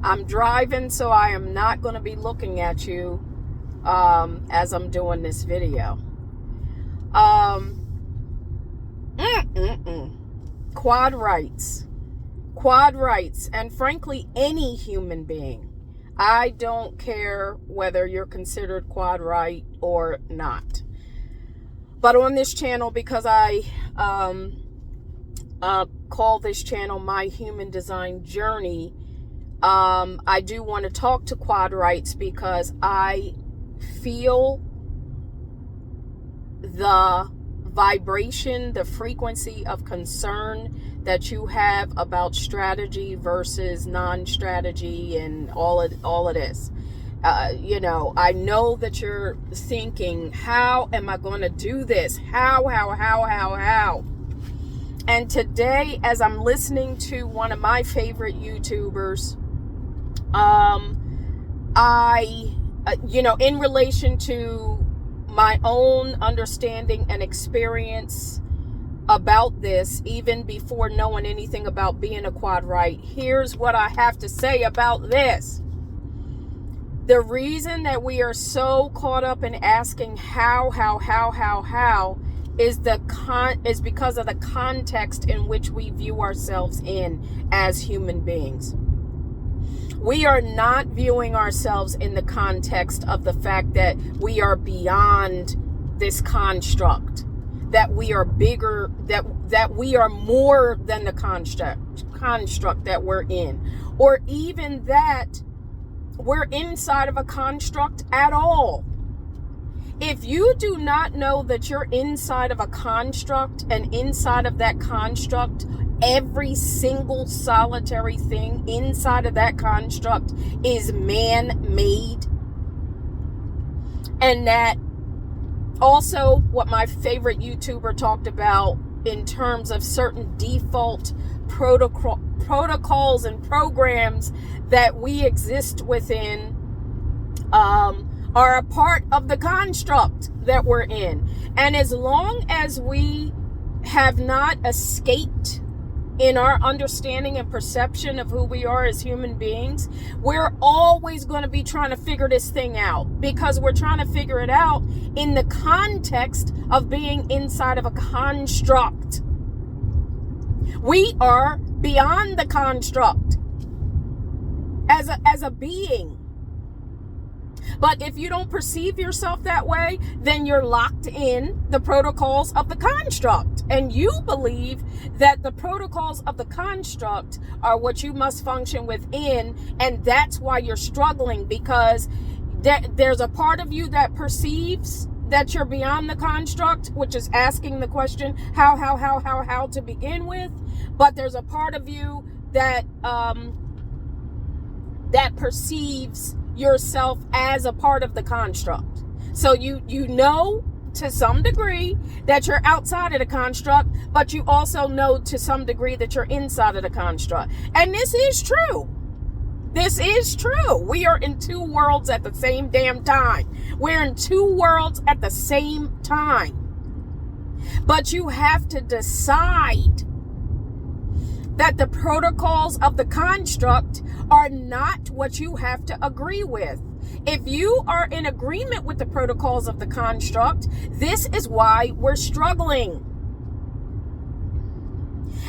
I'm driving, so I am not going to be looking at you as I'm doing this video. Quad rights. Quad rights, and frankly, any human being. I don't care whether you're considered quad right or not. But on this channel, because I call this channel My Human Design Journey, I do want to talk to quad rights because I feel the vibration, the frequency of concern that you have about strategy versus non-strategy and all of this. I know that you're thinking, how am I going to do this? How? And today, as I'm listening to one of my favorite YouTubers, in relation to my own understanding and experience about this, even before knowing anything about being a quad right, here's what I have to say about this. The reason that we are so caught up in asking how is because of the context in which we view ourselves in as human beings. We are not viewing ourselves in the context of the fact that we are beyond this construct, that we are bigger, that we are more than the construct that we're in, or even that we're inside of a construct at all. If you do not know that you're inside of a construct, and inside of that construct, every single solitary thing inside of that construct is man-made, and that also what my favorite YouTuber talked about in terms of certain default protocols and programs that we exist within are a part of the construct that we're in. And as long as we have not escaped in our understanding and perception of who we are as human beings, we're always going to be trying to figure this thing out, because we're trying to figure it out in the context of being inside of a construct. We are beyond the construct as a being. But if you don't perceive yourself that way, then you're locked in the protocols of the construct. And you believe that the protocols of the construct are what you must function within. And that's why you're struggling, because there's a part of you that perceives that you're beyond the construct, which is asking the question, how to begin with. But there's a part of you that that perceives yourself as a part of the construct. So you know to some degree that you're outside of the construct, but you also know to some degree that you're inside of the construct. And this is true. This is true. We are in two worlds at the same damn time. We're in two worlds at the same time. But you have to decide that the protocols of the construct are not what you have to agree with. If you are in agreement with the protocols of the construct, this is why we're struggling.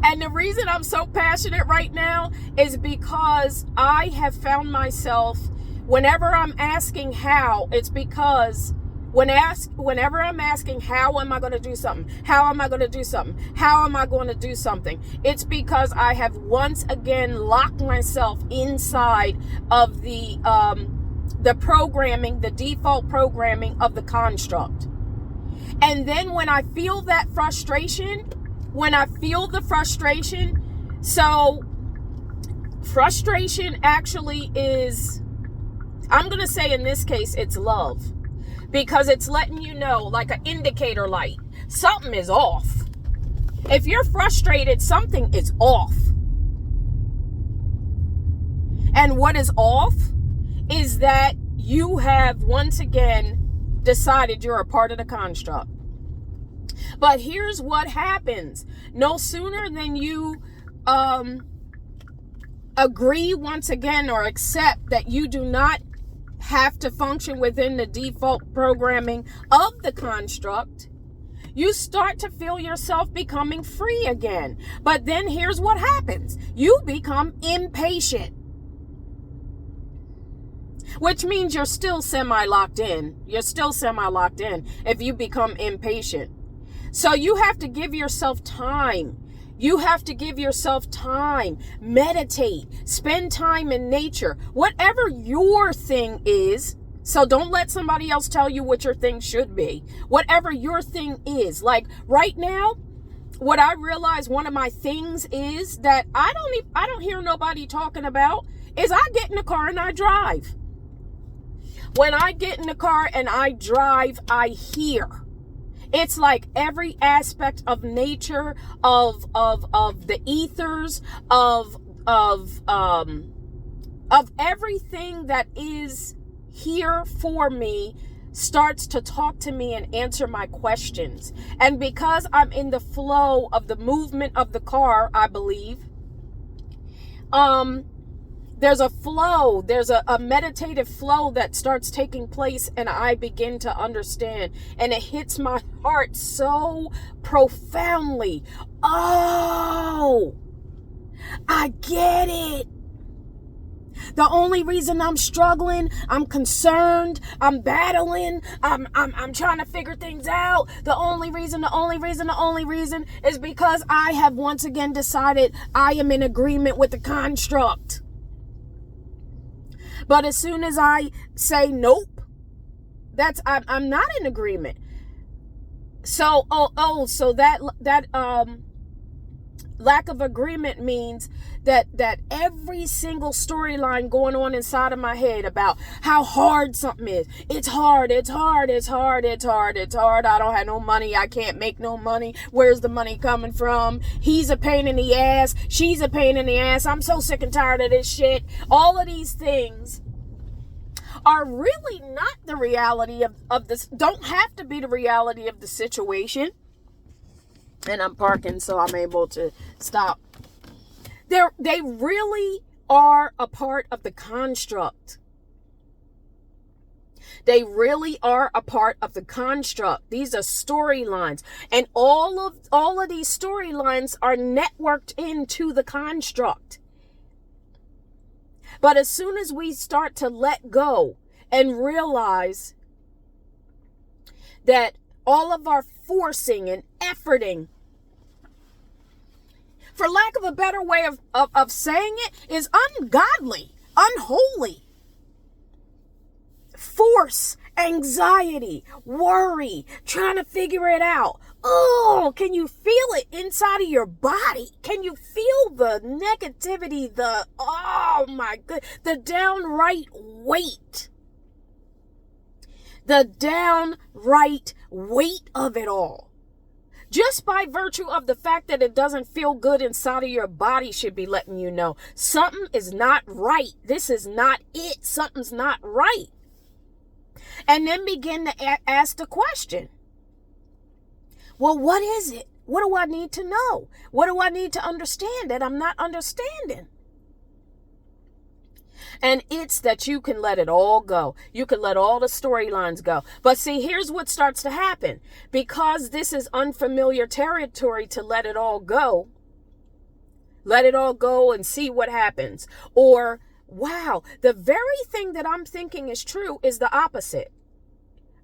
And the reason I'm so passionate right now is because I have found myself, whenever I'm asking how, it's because whenever I'm asking, how am I going to do something? How am I going to do something? How am I going to do something? It's because I have once again locked myself inside of the programming, the default programming of the construct. And then when I feel that frustration, so frustration actually is, I'm going to say in this case, it's love. Because it's letting you know, like an indicator light, something is off. If you're frustrated, something is off. And what is off is that you have once again decided you're a part of the construct. But here's what happens. No sooner than you agree once again or accept that you do not have to function within the default programming of the construct, you start to feel yourself becoming free again. But then here's what happens. You become impatient, which means you're still semi-locked in. You're still semi-locked in if you become impatient. So you have to give yourself time. You have to give yourself time. Meditate. Spend time in nature. Whatever your thing is. So don't let somebody else tell you what your thing should be. Whatever your thing is. Like right now, what I realize one of my things is that I don't hear nobody talking about is I get in the car and I drive. When I get in the car and I drive, I hear. It's like every aspect of nature, of the ethers, of everything that is here for me starts to talk to me and answer my questions. And because I'm in the flow of the movement of the car, I believe, there's a flow, there's a meditative flow that starts taking place, and I begin to understand, and it hits my heart so profoundly. Oh, I get it. The only reason I'm struggling, I'm concerned, I'm battling, I'm trying to figure things out. The only reason is because I have once again decided I am in agreement with the construct. But as soon as I say nope, I'm not in agreement. So so that lack of agreement means that every single storyline going on inside of my head about how hard something is. It's hard. I don't have no money. I can't make no money. Where's the money coming from? He's a pain in the ass. She's a pain in the ass. I'm so sick and tired of this shit. All of these things are really not the reality of this. Don't have to be the reality of the situation. And I'm parking, so I'm able to stop. They really are a part of the construct. They really are a part of the construct. These are storylines. And all of these storylines are networked into the construct. But as soon as we start to let go and realize that all of our forcing and efforting, for lack of a better way of saying it, is ungodly, unholy. Force, anxiety, worry, trying to figure it out. Oh, can you feel it inside of your body? Can you feel the negativity, oh my God, the downright weight? The downright weight of it all. Just by virtue of the fact that it doesn't feel good inside of your body should be letting you know something is not right. This is not it. Something's not right. And then begin to ask the question. Well, what is it? What do I need to know? What do I need to understand that I'm not understanding? And it's that you can let it all go. You can let all the storylines go. But see, here's what starts to happen. Because this is unfamiliar territory to let it all go. Let it all go and see what happens. Or, wow, the very thing that I'm thinking is true is the opposite.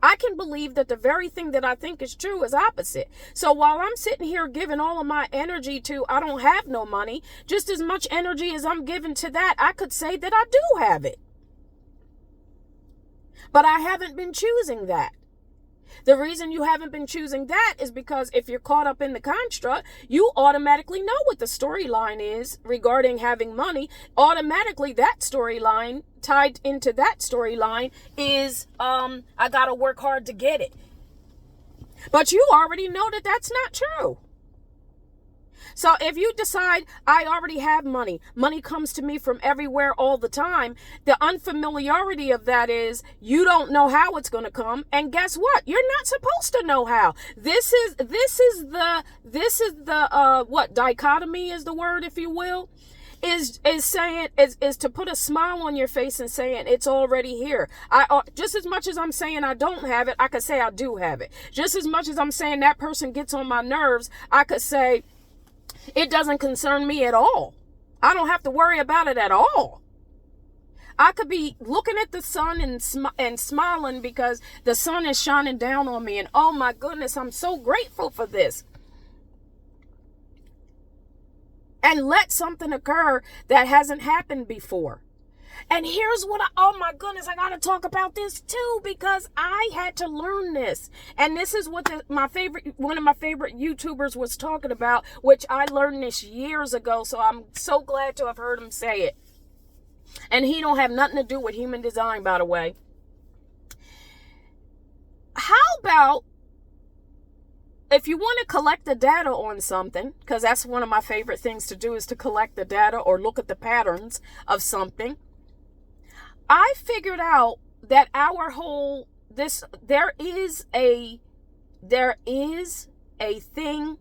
I can believe that the very thing that I think is true is opposite. So while I'm sitting here giving all of my energy to I don't have no money, just as much energy as I'm giving to that, I could say that I do have it. But I haven't been choosing that. The reason you haven't been choosing that is because if you're caught up in the construct, you automatically know what the storyline is regarding having money. Automatically, that storyline tied into that storyline is, I got to work hard to get it. But you already know that that's not true. So if you decide I already have money comes to me from everywhere all the time, the unfamiliarity of that is you don't know how it's going to come. And guess what? You're not supposed to know how. This is the what, dichotomy is the word, if you will. is saying is to put a smile on your face and saying it's already here. Just as much as I'm saying I don't have it, I could say I do have it. Just as much as I'm saying that person gets on my nerves, I could say it doesn't concern me at all. I don't have to worry about it at all. I could be looking at the sun and smiling because the sun is shining down on me, and oh my goodness, I'm so grateful for this. And let something occur that hasn't happened before. And here's what oh my goodness, I got to talk about this too, because I had to learn this. And this is what one of my favorite YouTubers was talking about, which I learned this years ago. So I'm so glad to have heard him say it. And he don't have nothing to do with human design, by the way. How about if you want to collect the data on something, because that's one of my favorite things to do, is to collect the data or look at the patterns of something. I figured out that there is a thing,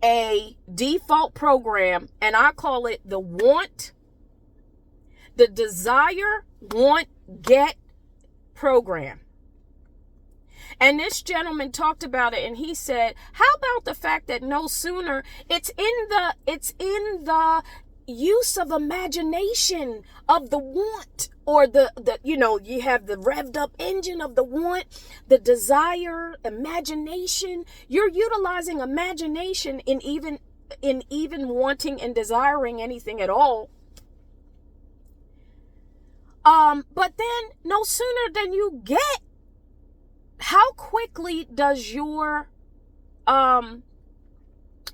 a default program, and I call it the desire, want, get program. And this gentleman talked about it, and he said, how about the fact that no sooner it's in the use of imagination of the want, or the you have the revved up engine of the want, the desire, imagination. You're utilizing imagination in even wanting and desiring anything at all. But then no sooner than you get, how quickly does your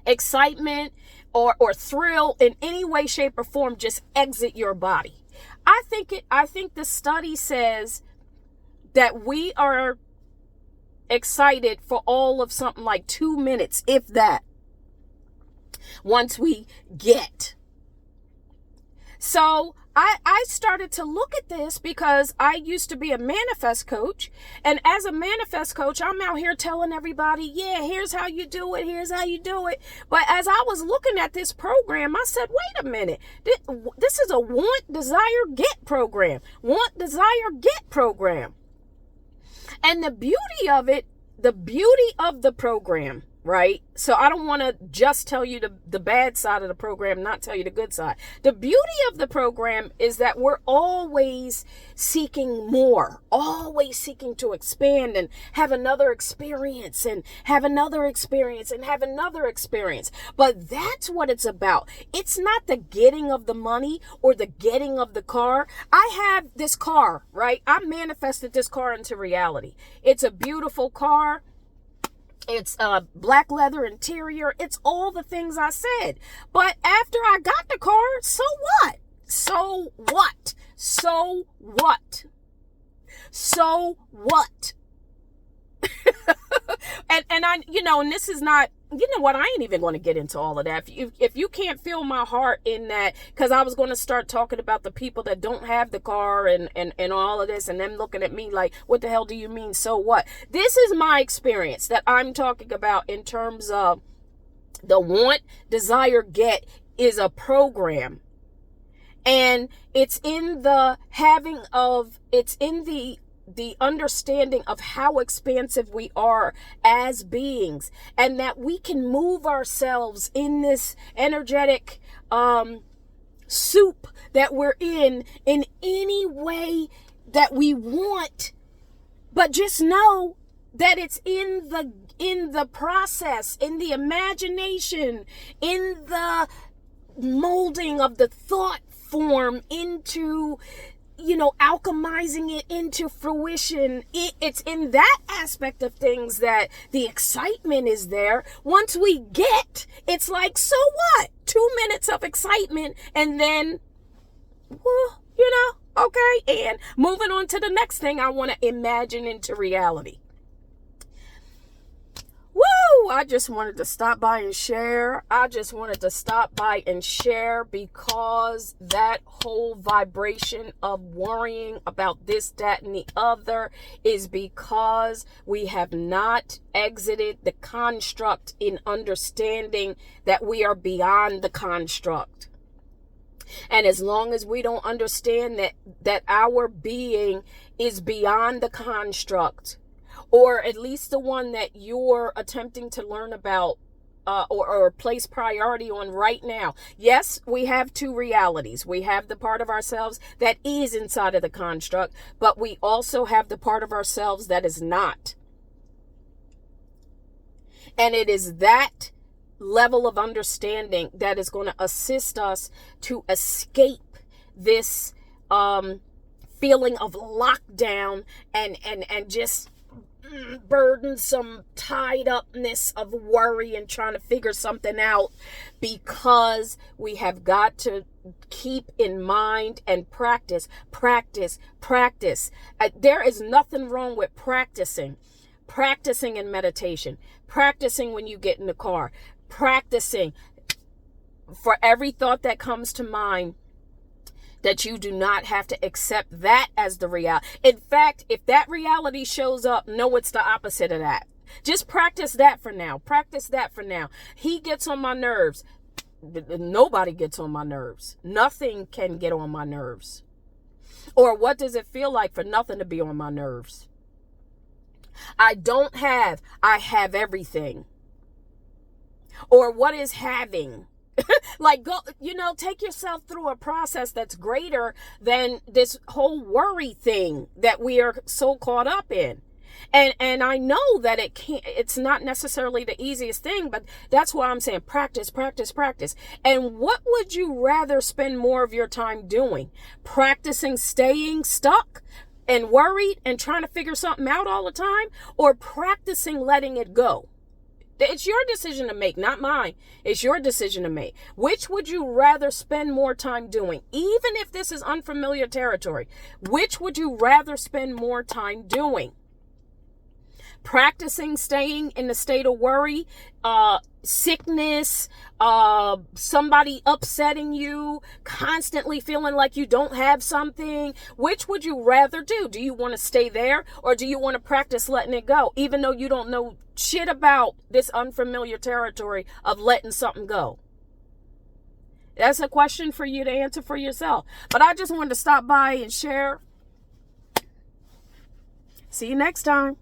excitement or thrill in any way, shape, or form just exit your body? I think the study says that we are excited for all of something like 2 minutes, if that, once we get. So I started to look at this because I used to be a manifest coach. And as a manifest coach, I'm out here telling everybody, yeah, here's how you do it. Here's how you do it. But as I was looking at this program, I said, wait a minute. This is a want, desire, get program. Want, desire, get program. And the beauty of the program, right? So I don't want to just tell you the bad side of the program, not tell you the good side. The beauty of the program is that we're always seeking more, always seeking to expand and have another experience and have another experience and have another experience. But that's what it's about. It's not the getting of the money or the getting of the car. I have this car, right? I manifested this car into reality. It's a beautiful car. It's a black leather interior. It's all the things I said. But after I got the car, so what? So what? So what? So what? and I, and this is not, what, I ain't even going to get into all of that. If you can't feel my heart in that, because I was going to start talking about the people that don't have the car and all of this, and them looking at me like, what the hell do you mean, so what? This is my experience that I'm talking about in terms of the want, desire, get is a program. And it's in the understanding of how expansive we are as beings, and that we can move ourselves in this energetic soup that we're in any way that we want, but just know that it's in the process, in the imagination, in the molding of the thought form into alchemizing it into fruition. It's in that aspect of things that the excitement is there. Once we get, it's like, so what? 2 minutes of excitement, and then, okay, and moving on to the next thing I want to imagine into reality. Woo! I just wanted to stop by and share. I just wanted to stop by and share because that whole vibration of worrying about this, that, and the other is because we have not exited the construct in understanding that we are beyond the construct. And as long as we don't understand that our being is beyond the construct, or at least the one that you're attempting to learn about or place priority on right now. Yes, we have two realities. We have the part of ourselves that is inside of the construct, but we also have the part of ourselves that is not. And it is that level of understanding that is going to assist us to escape this feeling of lockdown and just burdensome tied upness of worry and trying to figure something out, because we have got to keep in mind and practice. There is nothing wrong with practicing in meditation, practicing when you get in the car, practicing for every thought that comes to mind, that you do not have to accept that as the reality. In fact, if that reality shows up, know it's the opposite of that. Just practice that for now. He gets on my nerves. Nobody gets on my nerves. Nothing can get on my nerves. Or what does it feel like for nothing to be on my nerves? I have everything. Or what is having? Like, go, take yourself through a process that's greater than this whole worry thing that we are so caught up in. And I know that it's not necessarily the easiest thing, but that's why I'm saying practice. And what would you rather spend more of your time doing? Practicing staying stuck and worried and trying to figure something out all the time, or practicing letting it go? It's your decision to make, not mine. It's your decision to make. Which would you rather spend more time doing? Even if this is unfamiliar territory, which would you rather spend more time doing? Practicing staying in the state of worry, sickness, somebody upsetting you, constantly feeling like you don't have something. Which would you rather do? Do you want to stay there, or do you want to practice letting it go, even though you don't know shit about this unfamiliar territory of letting something go? That's a question for you to answer for yourself. But I just wanted to stop by and share. See you next time.